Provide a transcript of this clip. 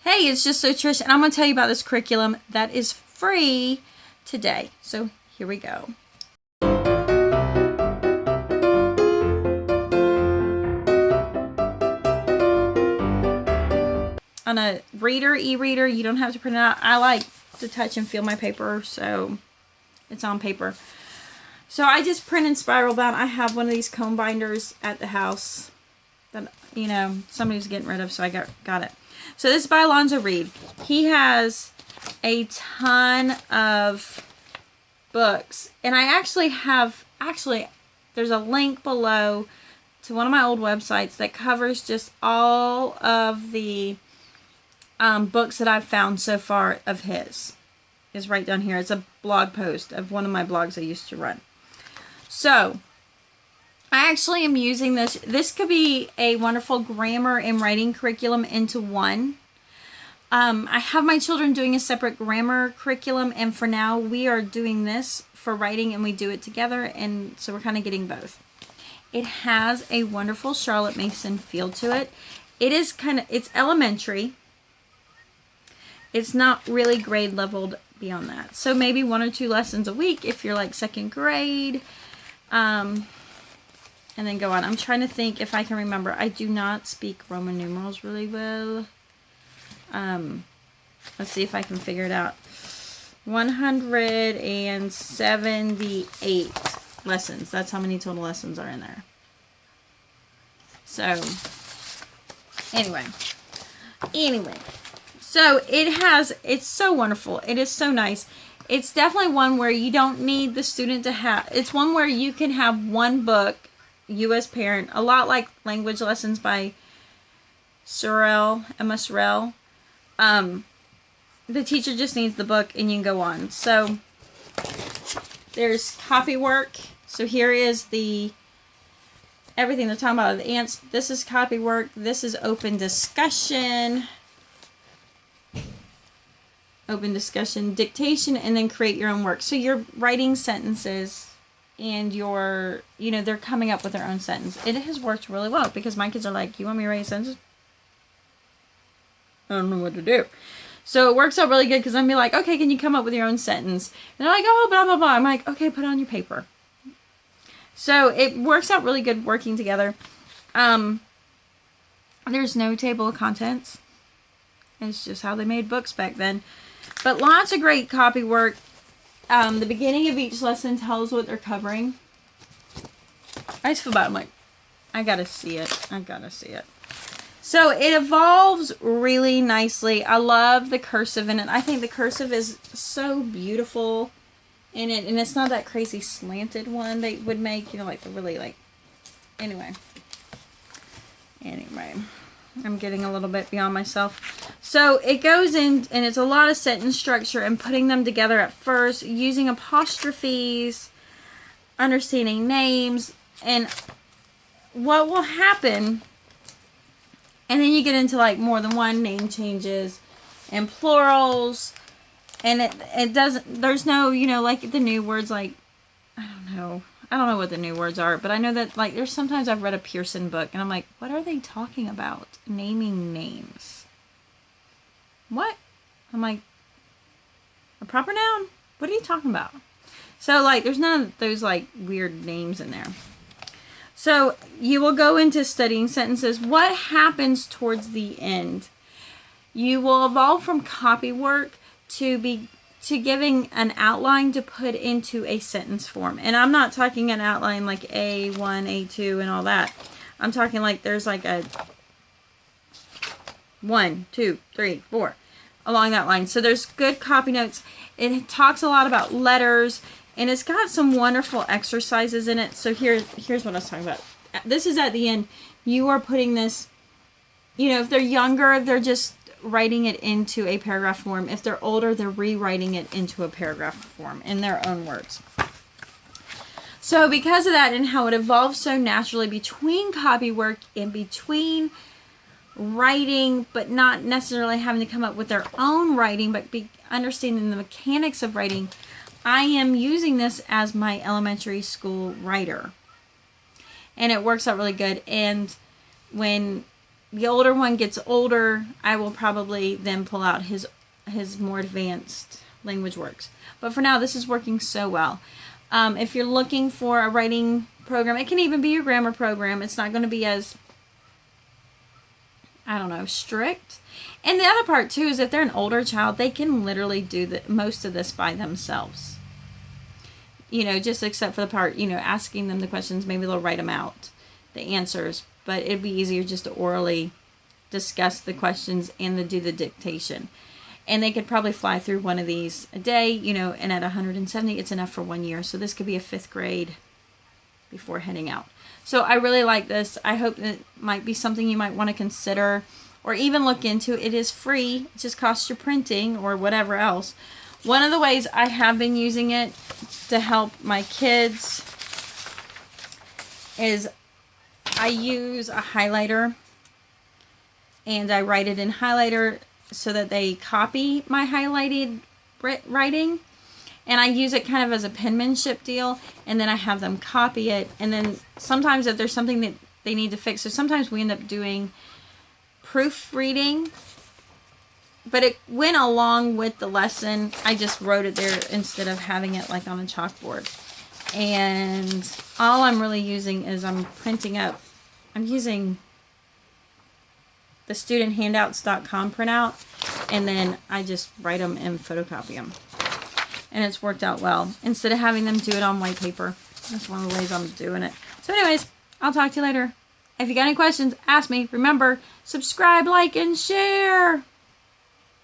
Hey, it's just so Trish, and I'm going to tell you about this curriculum that is free today. So here we go. On a reader, e-reader, you don't have to print it out. I like to touch and feel my paper, so it's on paper. So I just print in spiral bound. I have one of these comb binders at the house that, you know, somebody's getting rid of, so I got it. So this is by Alonzo Reed. He has a ton of books, and I actually have, there's a link below to one of my old websites that covers just all of the books that I've found so far of his. Is right down here. It's a blog post of one of my blogs I used to run. So I actually am using this. This could be a wonderful grammar and writing curriculum into one. I have my children doing a separate grammar curriculum, and for now we are doing this for writing, and we do it together, and so we're kind of getting both. It has a wonderful Charlotte Mason feel to it. It is it's elementary. It's not really grade leveled beyond that. So maybe 1 or 2 lessons a week if you're like 2nd grade. And then go on. I'm trying to think if I can remember. I do not speak Roman numerals really well. Let's see if I can figure it out. 178 lessons. That's how many total lessons are in there. So, anyway. So it's so wonderful. It is so nice. It's definitely one where you don't need the student to have, it's one where you can have one book, you as parent, a lot like language lessons by Emma Sorrell. The teacher just needs the book and you can go on. So there's copy work. So here is everything they're talking about. The ants. This is copy work. This is open discussion. Dictation, and then create your own work. So you're writing sentences and they're coming up with their own sentence. It has worked really well because my kids are like, you want me to write a sentence? I don't know what to do. So it works out really good because I'm be like, okay, can you come up with your own sentence? And they're like, oh, blah, blah, blah. I'm like, okay, put it on your paper. So it works out really good working together. There's no table of contents. It's just how they made books back then. But lots of great copy work. The beginning of each lesson tells what they're covering. I just feel bad. I'm like, I gotta see it. So it evolves really nicely. I love the cursive in it. I think the cursive is so beautiful in it. And it's not that crazy slanted one they would make. Like the really Anyway. I'm getting a little bit beyond myself. So it goes in, and it's a lot of sentence structure and putting them together at first, using apostrophes, understanding names, and what will happen. And then you get into like more than one name changes and plurals, and it doesn't. There's no, like the new words. Like I don't know what the new words are, but I know that like there's sometimes I've read a Pearson book and I'm like, what are they talking about? Naming names. What? I'm like, a proper noun? What are you talking about? So like there's none of those like weird names in there. So you will go into studying sentences. What happens towards the end? You will evolve from copy work to giving an outline to put into a sentence form. And I'm not talking an outline like A1, A2, and all that. I'm talking like there's like a 1, 2, 3, 4 along that line. So there's good copy notes. It talks a lot about letters, and it's got some wonderful exercises in it. So here's what I was talking about. This is at the end. You are putting this, if they're younger, they're just writing it into a paragraph form. If they're older, they're rewriting it into a paragraph form in their own words. So because of that and how it evolves so naturally between copy work and between writing, but not necessarily having to come up with their own writing, but understanding the mechanics of writing, I am using this as my elementary school writer. And it works out really good. And when the older one gets older, I will probably then pull out his more advanced language works. But for now, this is working so well. If you're looking for a writing program, it can even be your grammar program. It's not going to be as, I don't know, strict. And the other part too is if they're an older child, they can literally do most of this by themselves. You know, just except for the part, you know, asking them the questions, maybe they'll write them out, the answers. But it'd be easier just to orally discuss the questions and do the dictation. And they could probably fly through one of these a day, you know, and at 170, it's enough for 1 year. So this could be a 5th grade before heading out. So I really like this. I hope it might be something you might want to consider or even look into. It is free. It just costs you printing or whatever else. One of the ways I have been using it to help my kids is I use a highlighter and I write it in highlighter so that they copy my highlighted writing, and I use it kind of as a penmanship deal, and then I have them copy it, and then sometimes if there's something that they need to fix, so sometimes we end up doing proofreading, but it went along with the lesson. I just wrote it there instead of having it like on a chalkboard. And all I'm really using is I'm using the studenthandouts.com printout, and then I just write them and photocopy them. And it's worked out well. Instead of having them do it on white paper. That's one of the ways I'm doing it. So anyways, I'll talk to you later. If you got any questions, ask me. Remember, subscribe, like, and share.